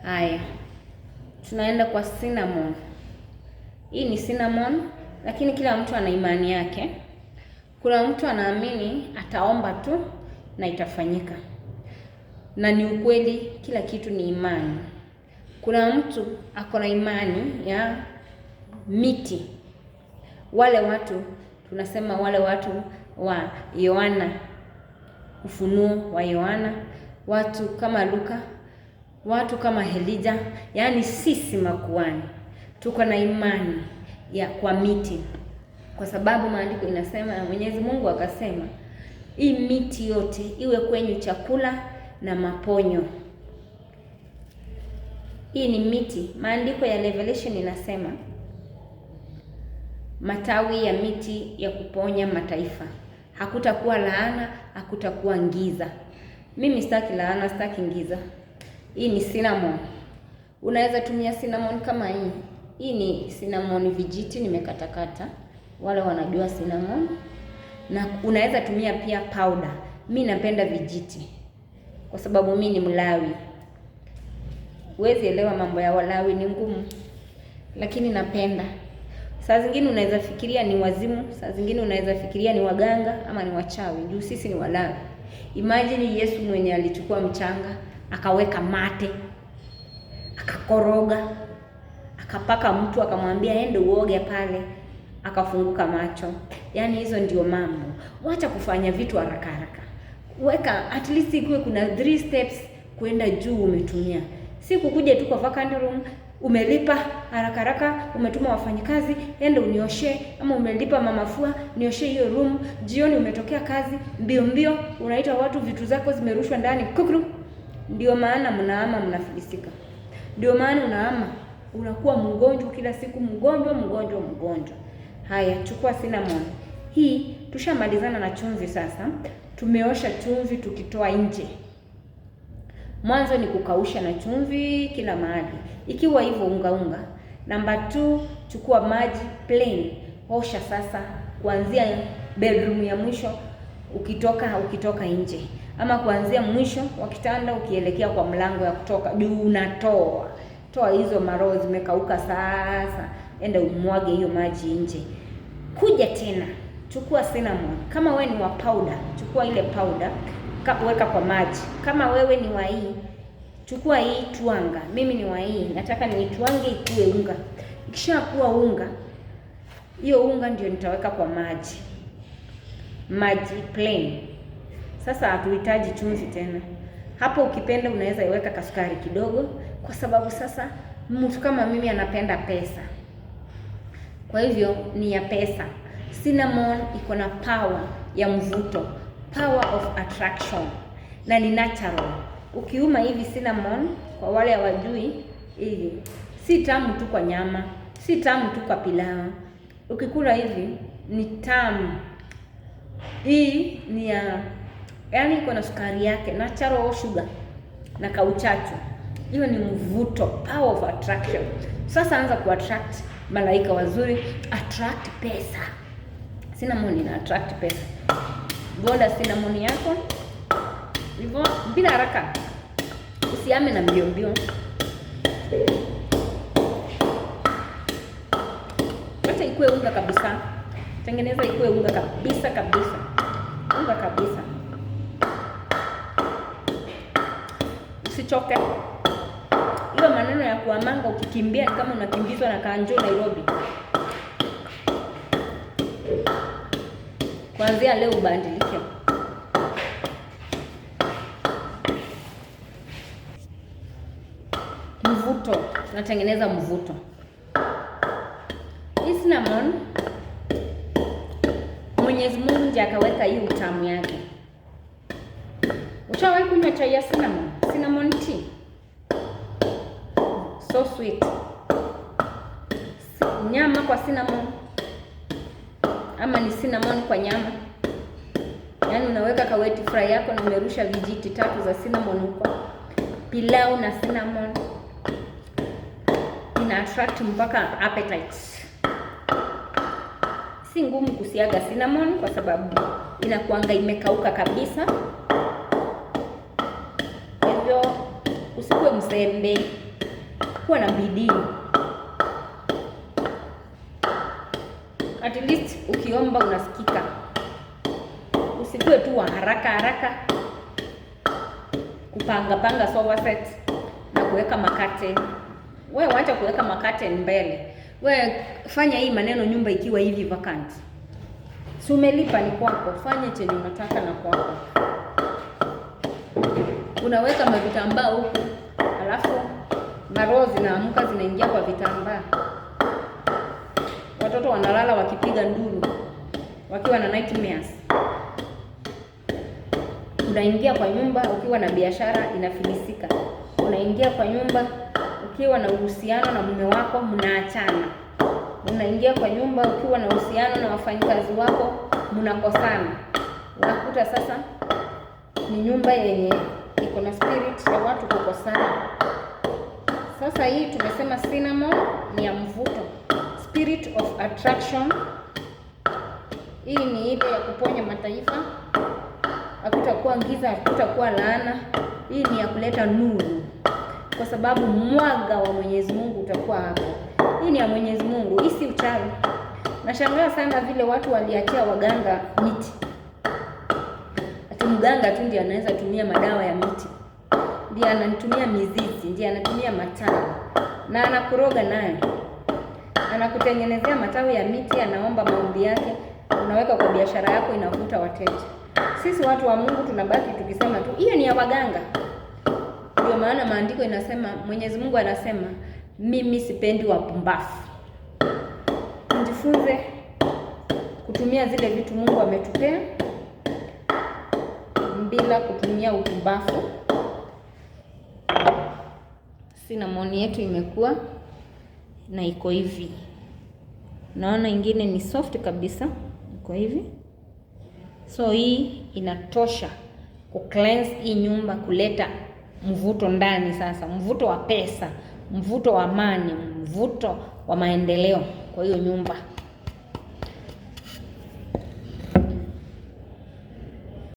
Haya, tunaenda kwa cinnamon. Hii ni cinnamon, lakini kila mtu ana imani yake. Kuna mtu anaamini ataomba tu na itafanyika, na ni ukweli, kila kitu ni imani. Kuna mtu ako na imani ya miti. Wale watu tunasema wale watu wa Yohana, ufunuo wa Yohana, watu kama Luka, watu kama Elijah, yaani sisi makuhani tuko na imani ya kwa miti, kwa sababu maandiko inasema na Mwenyezi Mungu akasema hii miti yote iwe kwenye chakula na maponyo. Hii ni miti. Maandiko ya Revelation inasema matawi ya miti ya kuponya mataifa. Hakutakuwa laana, hakutakuwa giza. Mimi sitaki laana, sitaki giza. Hii ni cinnamon. Unaweza tumia cinnamon kama hii. Hii ni cinnamon vijiti nimekatakata. Wale wanajua cinnamon. Na unaweza tumia pia powder. Mimi napenda vijiti kwa sababu mimi ni Mlawi. Huwezi elewa mambo ya Walawi, ni ngumu, lakini napenda. Saa zingine unaweza fikiria ni wazimu, saa zingine unaweza fikiria ni waganga ama ni wachawi, juu sisi ni Walawi. Imagine Yesu mwenye alichukua mchanga, akaweka mate, akakoroga, akapaka mtu, akamwambia ende uoge pale, akafunguka macho. Yaani hizo ndio mambo. Wacha kufanya vitu haraka haraka. Weka at least ikuwe kuna 3 steps kwenda juu umetumia. Si kukuja tu kwa vacant room, umelipa haraka haraka, umetuma wafanyikazi ende unioshe, ama umelipa mama fua nioshe hiyo room, jioni umetokea kazi mbio mbio, unaita watu vitu zako zimerushwa ndani kukuru. Ndio maana mnaama, mnafilisika. Ndio maana unaama, unakuwa mgonjwa kila siku, mgonjwa. Haya, chukua cinnamon. Hii tushamalizana na chumvi sasa. Tumeosha chumvi tukitoa nje. Mwanzo ni kukausha na chumvi kila mahali. Ikiwa hivyo unga. Namba 2, chukua maji plain. Osha sasa kuanzia bedroom ya mwisho ukitoka nje. Ama kuanzia mwisho wa kitanda ukielekea kwa mlango ya kutoka. Juu unatoa. Toa hizo maroho zimekauka sasa. Enda umwage hiyo maji nje. Kuja tena. Chukua cinnamon. Kama wewe ni wa powder, chukua ile powder. Weka kwa maji. Kama wewe ni wa hii, chukua hii tuanga. Mimi ni wa hii, nataka niitwange ikuwe unga. Ikishakuwa unga, hiyo unga ndio nitaweka kwa maji. Maji plain. Sasa hatuhitaji chumvi tena. Hapo ukipenda unaweza iweka kasukari kidogo, kwa sababu sasa mtu kama mimi anapenda pesa. Kwa hivyo ni ya pesa. Cinnamon iko na power ya mvuto. Power of attraction, na ni natural. Ukiuma hivi cinnamon, kwa wale hawajui, hivi si tamu tu kwa nyama, si tamu tu kwa pilau. Ukikula hivi ni tamu. Hii ni yaani iko na sukari yake, natural sugar na kauchachu. Hiyo ni mvuto, power of attraction. Sasa anza kuattract malaika wazuri, attract pesa. Cinnamon ina attract pesa. Bonda cinnamon yako hivyo bila haraka, usiame na mbio. Wacha ikuwe unga kabisa. Tengeneza ikuwe unga kabisa. Unga kabisa. Usichoke. Hiyo maneno ya kuamanga ukikimbia kama unakimbizwa na Kanjo Nairobi. Kuanzia leo ubadilike. Mvuto, tunatengeneza mvuto. Hii cinnamon, Mwenyezi Mungu ndiye akaweka hii utamu yake. Ushawahi kunywa chai ya cinnamon? Cinnamon tea. So sweet. Nyama kwa cinnamon. Ama ni cinnamon kwa nyama. Yaani unaweka kaweti fry yako na umerusha vijiti 3 za cinnamon huko. Pilau na cinnamon. Ina attract mpaka appetite. Si ngumu kusiaga cinnamon kwa sababu inakuanga imekauka kabisa. Hivyo usikuwe mzembe. kuwa na bidii. At least ukiomba unasikika. Usikue tu wa haraka haraka kupanga sofa set na kuweka makate. Wewe wacha kuweka makate mbele. Wewe fanya hii maneno nyumba ikiwa hivi vacant. Si umelipa ni kwako, fanya chenye unataka na kwako. Unaweka mavitambaa huku, alafu maroho zinaamka zinaingia kwa vitambaa. Watoto wanalala wakipiga nduru, wakiwa na nightmares. Unaingia kwa nyumba ukiwa na biashara inafilisika. Unaingia kwa nyumba ukiwa na uhusiano na mume wako mnaachana. Unaingia kwa nyumba ukiwa na uhusiano na wafanyikazi wako mnakosana. Unakuta sasa ni nyumba yenye iko na spirit ya watu kukosana. Sasa hii tumesema cinnamon ni ya mvuto, spirit of attraction. Hii ni ile ya kuponya mataifa. Hakutakuwa giza, hakutakuwa laana. Hii ni ya kuleta nuru, kwa sababu mwanga wa Mwenyezi Mungu utakuwa hapo. Hii ni ya Mwenyezi Mungu, hii si uchawi. Nashangaa sana vile watu waliachia waganga miti. Ati mganga tu ndiye anaweza tumia madawa ya miti, ndiye anatumia mizizi, ndiye anatumia matawi na anakuroga nayo, anakutengenezea matawi ya miti, anaomba maombi yake, unaweka kwa biashara yako, inavuta wateja. Sisi watu wa Mungu tunabaki tukisema tu hiyo ni ya waganga. Ndio maana maandiko inasema, Mwenyezi Mungu anasema, mimi sipendi wapumbavu. Tujifunze kutumia zile vitu Mungu ametupea bila kutumia upumbavu. Cinnamon yetu imekuwa na iko hivi. Naona ingine ni soft kabisa, iko hivi. So hii inatosha ku cleanse hii nyumba, kuleta mvuto ndani sasa, mvuto wa pesa, mvuto wa amani, mvuto wa maendeleo kwa hiyo nyumba.